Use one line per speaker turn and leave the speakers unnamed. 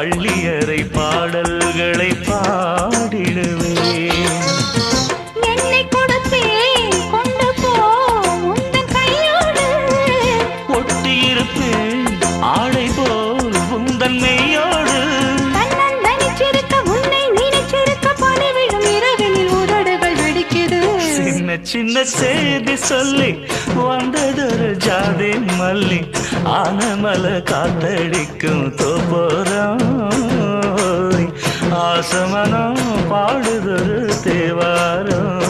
பள்ளியறை பாடல்களை பாடிடுவேன்.
என்னை கொடுத்தேன் கொண்டு போ உந்தன் கையோடு.
ஒட்டியிருப்பேன் ஆடை போல் உந்தன் மெய்யோடு.
நினைச்சிருக்க உன்னை நினைச்சிருக்க பனி விழும் இரவினில் உதடுகள் வெடிக்குது.
சின்ன சின்ன செய்தி சொல்லி வந்ததொரு ஜாதி மல்லி ஆனமல காத்தடிக்கும் தோப்போரம். ஆசமனம் பாடுதொரு தேவாரம்.